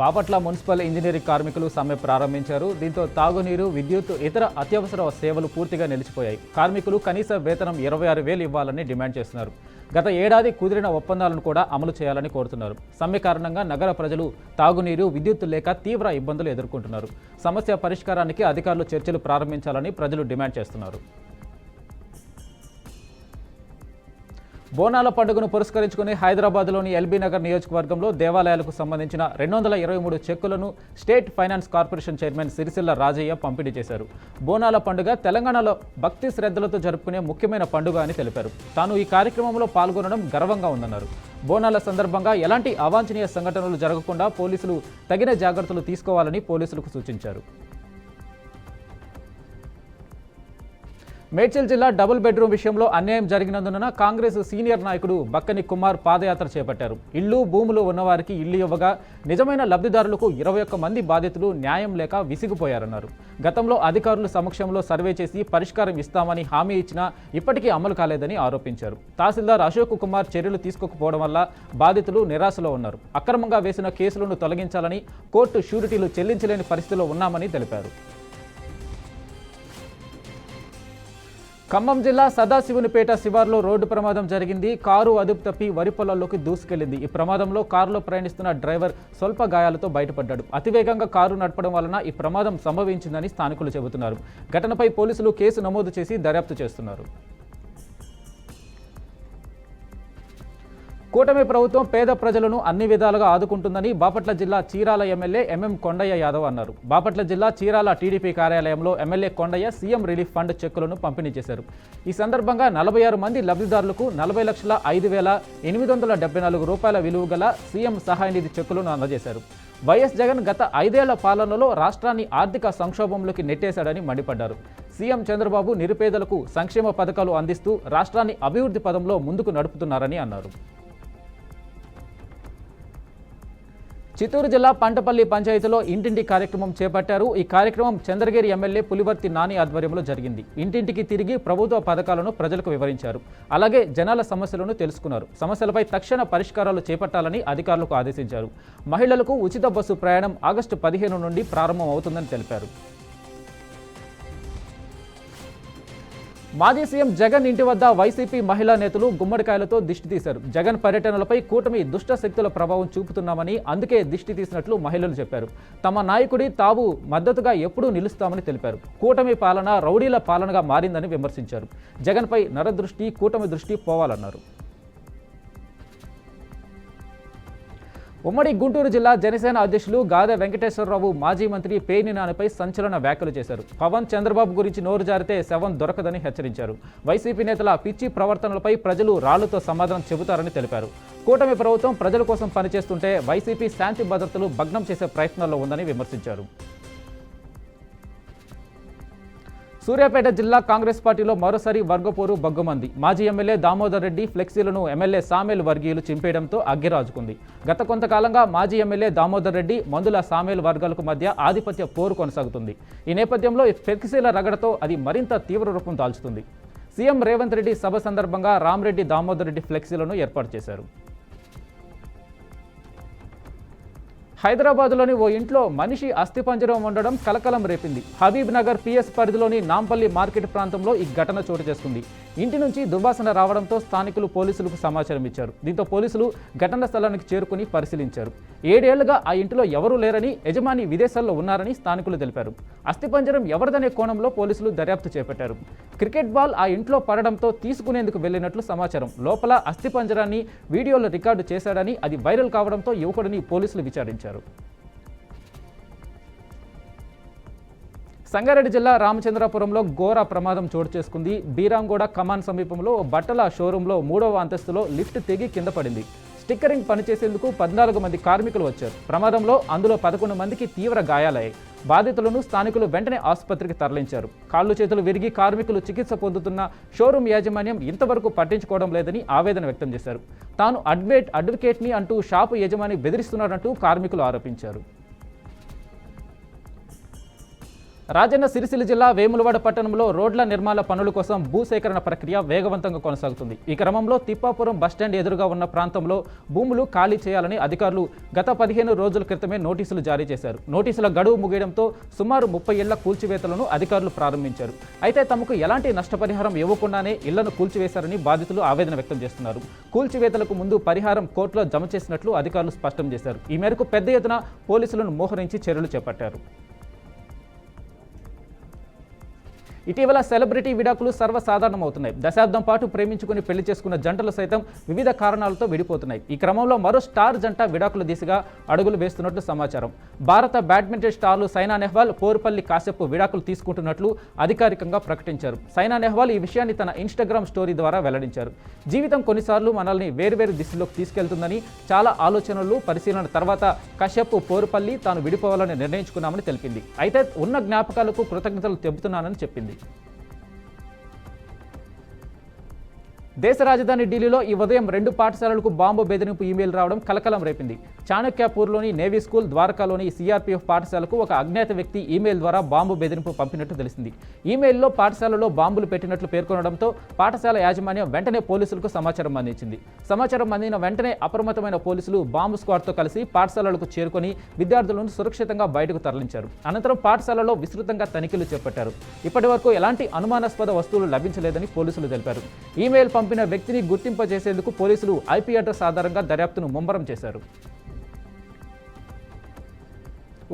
Bapatla municipal engineering కార్మికులు సమ్మె ప్రారంభించారు. దీంతో తాగునీరు, విద్యుత్, ఇతర అత్యవసర సేవలు పూర్తిగా నిలిచిపోయాయి. కార్మికులు కనీస వేతనం 26,000 ఇవ్వాలని డిమాండ్ చేస్తున్నారు. గత ఏడాది కుదిరిన ఒప్పందాలను కూడా అమలు చేయాలని కోరుతున్నారు. సమ్మె కారణంగా నగర ప్రజలు తాగునీరు, విద్యుత్ లేక తీవ్ర ఇబ్బందులు ఎదుర్కొంటున్నారు. సమస్య పరిష్కారానికి అధికారులు చర్చలు ప్రారంభించాలని ప్రజలు డిమాండ్ చేస్తున్నారు. బోనాల పండుగను పురస్కరించుకుని హైదరాబాద్లోని ఎల్బీ నగర్ నియోజకవర్గంలో దేవాలయాలకు సంబంధించిన 223 చెక్కులను state finance corporation chairman Sircilla Rajaiah పంపిణీ చేశారు. బోనాల పండుగ తెలంగాణలో భక్తి శ్రద్ధలతో జరుపుకునే ముఖ్యమైన పండుగ అని తెలిపారు. తాను ఈ కార్యక్రమంలో పాల్గొనడం గర్వంగా ఉందన్నారు. బోనాల సందర్భంగా ఎలాంటి అవాంఛనీయ సంఘటనలు జరగకుండా పోలీసులు తగిన జాగ్రత్తలు తీసుకోవాలని పోలీసులకు సూచించారు. మేడ్చల్ జిల్లా డబుల్ బెడ్రూమ్ విషయంలో అన్యాయం జరిగినందున కాంగ్రెస్ సీనియర్ నాయకుడు బక్కని కుమార్ పాదయాత్ర చేపట్టారు. ఇళ్లు, భూములు ఉన్నవారికి ఇళ్లు ఇవ్వగా నిజమైన లబ్ధిదారులకు 21 మంది బాధితులు న్యాయం లేక విసిగిపోయారన్నారు. గతంలో అధికారుల సమక్షంలో సర్వే చేసి పరిష్కారం ఇస్తామని హామీ ఇచ్చినా ఇప్పటికీ అమలు కాలేదని ఆరోపించారు. తహసీల్దార్ అశోక్ కుమార్ చర్యలు తీసుకోకపోవడం వల్ల బాధితులు నిరాశలో ఉన్నారు. అక్రమంగా వేసిన కేసులను తొలగించాలని కోర్టు షూరిటీలు చెల్లించలేని పరిస్థితిలో ఉన్నామని తెలిపారు. ఖమ్మం జిల్లా సదాశివునిపేట శివార్లో రోడ్డు ప్రమాదం జరిగింది. కారు అదుపు తప్పి వరి పొలాల్లోకి దూసుకెళ్లింది. ఈ ప్రమాదంలో కారులో ప్రయాణిస్తున్న డ్రైవర్ స్వల్ప గాయాలతో బయటపడ్డాడు. అతివేగంగా కారు నడపడం వలన ఈ ప్రమాదం సంభవించిందని స్థానికులు చెబుతున్నారు. ఘటనపై పోలీసులు కేసు నమోదు చేసి దర్యాప్తు చేస్తున్నారు. కూటమి ప్రభుత్వం పేద ప్రజలను అన్ని విధాలుగా ఆదుకుంటుందని బాపట్ల జిల్లా చీరాల ఎమ్మెల్యే ఎంఎం కొండయ్య యాదవ్ అన్నారు. బాపట్ల జిల్లా చీరాల టీడీపీ కార్యాలయంలో MLA Kondaiah CM relief fund చెక్కులను పంపిణీ చేశారు. ఈ సందర్భంగా 46 మంది లబ్ధిదారులకు 40,05,874 రూపాయల విలువ గల సీఎం సహాయ నిధి చెక్కులను అందజేశారు. వైఎస్ జగన్ గత 5 ఏళ్ల పాలనలో రాష్ట్రాన్ని ఆర్థిక సంక్షోభంలోకి నెట్టేశాడని మండిపడ్డారు. సీఎం చంద్రబాబు నిరుపేదలకు సంక్షేమ పథకాలు అందిస్తూ రాష్ట్రాన్ని అభివృద్ధి పదంలో ముందుకు నడుపుతున్నారని అన్నారు. చిత్తూరు జిల్లా పంటపల్లి పంచాయతీలో ఇంటింటి కార్యక్రమం చేపట్టారు. ఈ కార్యక్రమం చంద్రగిరి ఎమ్మెల్యే పులివర్తి నాని ఆధ్వర్యంలో జరిగింది. ఇంటింటికి తిరిగి ప్రభుత్వ పథకాలను ప్రజలకు వివరించారు. అలాగే జనాల సమస్యలను తెలుసుకున్నారు. సమస్యలపై తక్షణ పరిష్కారాలు చేపట్టాలని అధికారులకు ఆదేశించారు. మహిళలకు ఉచిత బస్సు ప్రయాణం ఆగస్టు 15 నుండి ప్రారంభం అవుతుందని తెలిపారు. మాజీ సీఎం జగన్ ఇంటి వద్ద వైసీపీ మహిళా నేతలు గుమ్మడికాయలతో దిష్టి తీశారు. జగన్ పర్యటనలపై కూటమి దుష్ట శక్తుల ప్రభావం చూపుతున్నామని, అందుకే దిష్టి తీసినట్లు మహిళలు చెప్పారు. తమ నాయకుడి తాము మద్దతుగా ఎప్పుడూ నిలుస్తామని తెలిపారు. కూటమి పాలన రౌడీల పాలనగా మారిందని విమర్శించారు. జగన్పై నరదృష్టి, కూటమి దృష్టి పోవాలన్నారు. ఉమ్మడి గుంటూరు జిల్లా జనసేన అధ్యక్షులు గాదె వెంకటేశ్వరరావు మాజీ మంత్రి పేర్ని నానిపై సంచలన వ్యాఖ్యలు చేశారు. పవన్, చంద్రబాబు గురించి నోరు జారితే శవం దొరకదని హెచ్చరించారు. వైసీపీ నేతల పిచ్చి ప్రవర్తనలపై ప్రజలు రాళ్లతో సమాధానం చెబుతారని తెలిపారు. కూటమి ప్రభుత్వం ప్రజల కోసం పనిచేస్తుంటే వైసీపీ శాంతి భద్రతలు భగ్నం చేసే ప్రయత్నాల్లో ఉందని విమర్శించారు. సూర్యాపేట జిల్లా కాంగ్రెస్ పార్టీలో మరోసారి వర్గపోరు బగ్గుమంది. మాజీ ఎమ్మెల్యే దామోదర్ రెడ్డి ఫ్లెక్సీలను ఎమ్మెల్యే సామేల్ వర్గీయులు చింపేయడంతో అగ్గిరాజుకుంది. గత కొంతకాలంగా మాజీ ఎమ్మెల్యే దామోదర్ రెడ్డి, మందుల సామేల్ వర్గాలకు మధ్య ఆధిపత్య పోరు కొనసాగుతుంది. ఈ నేపథ్యంలో ఫ్లెక్సీల రగడతో అది మరింత తీవ్ర రూపం దాల్చుతుంది. సీఎం రేవంత్ రెడ్డి సభ సందర్భంగా రామరెడ్డి, దామోదర్ రెడ్డి ఫ్లెక్సీలను ఏర్పాటు చేశారు. హైదరాబాద్లోని ఓ ఇంట్లో మనిషి అస్థిపంజరం ఉండడం కలకలం రేపింది. హబీబ్ నగర్ పిఎస్ పరిధిలోని నాంపల్లి మార్కెట్ ప్రాంతంలో ఈ ఘటన చోటు చేసుకుంది. ఇంటి నుంచి దుర్వాసన రావడంతో స్థానికులు పోలీసులకు సమాచారం ఇచ్చారు. దీంతో పోలీసులు ఘటనా స్థలానికి చేరుకుని పరిశీలించారు. 7 ఏళ్లుగా ఆ ఇంటిలో ఎవరూ లేరని, యజమాని విదేశాల్లో ఉన్నారని స్థానికులు తెలిపారు. అస్థిపంజరం ఎవరిదనే కోణంలో పోలీసులు దర్యాప్తు చేపట్టారు. క్రికెట్ బాల్ ఆ ఇంట్లో పడడంతో తీసుకునేందుకు వెళ్లినట్లు సమాచారం. లోపల అస్థిపంజరాన్ని వీడియోలో రికార్డు చేశాడని, అది వైరల్ కావడంతో యువకుడిని పోలీసులు విచారించారు. సంగారెడ్డి జిల్లా రామచంద్రపురంలో ఘోర ప్రమాదం చోటు చేసుకుంది. బీరాంగూడ కమాన్ సమీపంలో బట్టల షోరూంలో 3వ అంతస్తులో లిఫ్ట్ తెగి కింద పడింది. స్టిక్కరింగ్ పనిచేసేందుకు 14 మంది కార్మికులు వచ్చారు. ప్రమాదంలో అందులో 11 మందికి తీవ్ర గాయాలయ్యాయి. బాధితులను స్థానికులు వెంటనే ఆసుపత్రికి తరలించారు. కాళ్ళు చేతులు విరిగి కార్మికులు చికిత్స పొందుతున్న షోరూం యాజమాన్యం ఇంతవరకు పట్టించుకోవడం లేదని ఆవేదన వ్యక్తం చేశారు. తాను అడ్వకేట్ని అంటూ షాపు యజమాని బెదిరిస్తున్నాడంటూ కార్మికులు ఆరోపించారు. రాజన్న సిరిసిల్ల జిల్లా వేములవాడ పట్టణంలో రోడ్ల నిర్మాణ పనుల కోసం భూసేకరణ ప్రక్రియ వేగవంతంగా కొనసాగుతుంది. ఈ క్రమంలో తిప్పాపురం బస్టాండ్ ఎదురుగా ఉన్న ప్రాంతంలో భూములు ఖాళీ చేయాలని అధికారులు గత 15 రోజుల క్రితమే నోటీసులు జారీ చేశారు. నోటీసుల గడువు ముగియడంతో సుమారు 30 ఇళ్ల కూల్చివేతలను అధికారులు ప్రారంభించారు. అయితే తమకు ఎలాంటి నష్టపరిహారం ఇవ్వకుండానే ఇళ్లను కూల్చివేశారని బాధితులు ఆవేదన వ్యక్తం చేస్తున్నారు. కూల్చివేతలకు ముందు పరిహారం కోర్టులో జమ చేసినట్లు అధికారులు స్పష్టం చేశారు. ఈ మేరకు పెద్ద ఎత్తున పోలీసులను మోహరించి చర్యలు చేపట్టారు. ఇటీవల సెలబ్రిటీ విడాకులు సర్వసాధారణమవుతున్నాయి. దశాబ్దం పాటు ప్రేమించుకుని పెళ్లి చేసుకున్న జంటలు సైతం వివిధ కారణాలతో విడిపోతున్నాయి. ఈ క్రమంలో మరో స్టార్ జంట విడాకుల దిశగా అడుగులు వేస్తున్నట్లు సమాచారం. భారత బ్యాడ్మింటన్ స్టార్లు సైనా నెహ్వాల్, పోరుపల్లి కాశ్యప్ విడాకులు తీసుకుంటున్నట్లు అధికారికంగా ప్రకటించారు. సైనా నెహ్వాల్ ఈ విషయాన్ని తన ఇన్స్టాగ్రామ్ స్టోరీ ద్వారా వెల్లడించారు. జీవితం కొన్నిసార్లు మనల్ని వేర్వేరు దిశలోకి తీసుకెళ్తుందని, చాలా ఆలోచనలు పరిశీలన తర్వాత కశ్యప్, పోరుపల్లి తాను విడిపోవాలని నిర్ణయించుకున్నామని తెలిపింది. అయితే ఉన్న జ్ఞాపకాలకు కృతజ్ఞతలు చెబుతున్నానని చెప్పింది. దేశ రాజధాని ఢిల్లీలో ఈ ఉదయం 2 పాఠశాలలకు బాంబు బెదిరింపు ఈమెయిల్ రావడం కలకలం రేపింది. చాణక్యపూర్లోని నేవీ స్కూల్, ద్వారకాలోని సిఆర్పీఎఫ్ పాఠశాలకు ఒక అజ్ఞాత వ్యక్తి ఈమెయిల్ ద్వారా బాంబు బెదిరింపు పంపినట్టు తెలిసింది. ఈమెయిల్లో పాఠశాలలో బాంబులు పెట్టినట్లు పేర్కొనడంతో పాఠశాల యాజమాన్యం వెంటనే పోలీసులకు సమాచారం అందించింది. సమాచారం అందిన వెంటనే అప్రమత్తమైన పోలీసులు బాంబు స్క్వాడ్తో కలిసి పాఠశాలలకు చేరుకొని విద్యార్థులను సురక్షితంగా బయటకు తరలించారు. అనంతరం పాఠశాలలో విస్తృతంగా తనిఖీలు చేపట్టారు. ఇప్పటి వరకు ఎలాంటి అనుమానాస్పద వస్తువులు లభించలేదని పోలీసులు తెలిపారు. ఈమెయిల్ పంపిన వ్యక్తిని గుర్తింపజేసేందుకు పోలీసులు ఐపీ అడ్రస్ ఆధారంగా దర్యాప్తును ముమ్మరం చేశారు.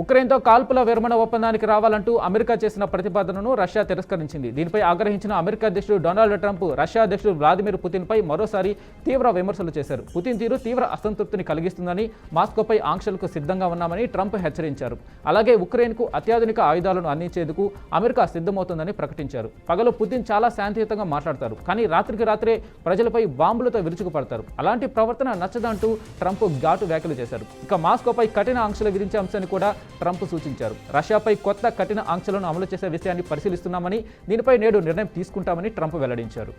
ఉక్రెయిన్తో కాల్పుల విరమణ ఒప్పందానికి రావాలంటూ అమెరికా చేసిన ప్రతిపాదనను రష్యా తిరస్కరించింది. దీనిపై ఆగ్రహించిన అమెరికా అధ్యక్షుడు డొనాల్డ్ ట్రంప్ రష్యా అధ్యక్షుడు వ్లాదిమిర్ పుతిన్పై మరోసారి తీవ్ర విమర్శలు చేశారు. పుతిన్ తీరు తీవ్ర అసంతృప్తిని కలిగిస్తుందని, మాస్కోపై ఆంక్షలకు సిద్ధంగా ఉన్నామని ట్రంప్ హెచ్చరించారు. అలాగే ఉక్రెయిన్కు అత్యాధునిక ఆయుధాలను అందించేందుకు అమెరికా సిద్ధమవుతుందని ప్రకటించారు. పగలు పుతిన్ చాలా శాంతియుతంగా మాట్లాడతారు, కానీ రాత్రికి రాత్రే ప్రజలపై బాంబులతో విరుచుకుపడతారు. అలాంటి ప్రవర్తన నచ్చదంటూ ట్రంప్ ఘాటు వ్యాఖ్యలు చేశారు. ఇక మాస్కోపై కఠిన ఆంక్షలు విధించే అంశాన్ని కూడా ట్రంప్ సూచించారు. రష్యాపై కొత్త కఠిన ఆంక్షలను అమలు చేసే విషయాన్ని పరిశీలిస్తున్నామని, దీనిపై నేడు నిర్ణయం తీసుకుంటామని ట్రంప్ వెల్లడించారు.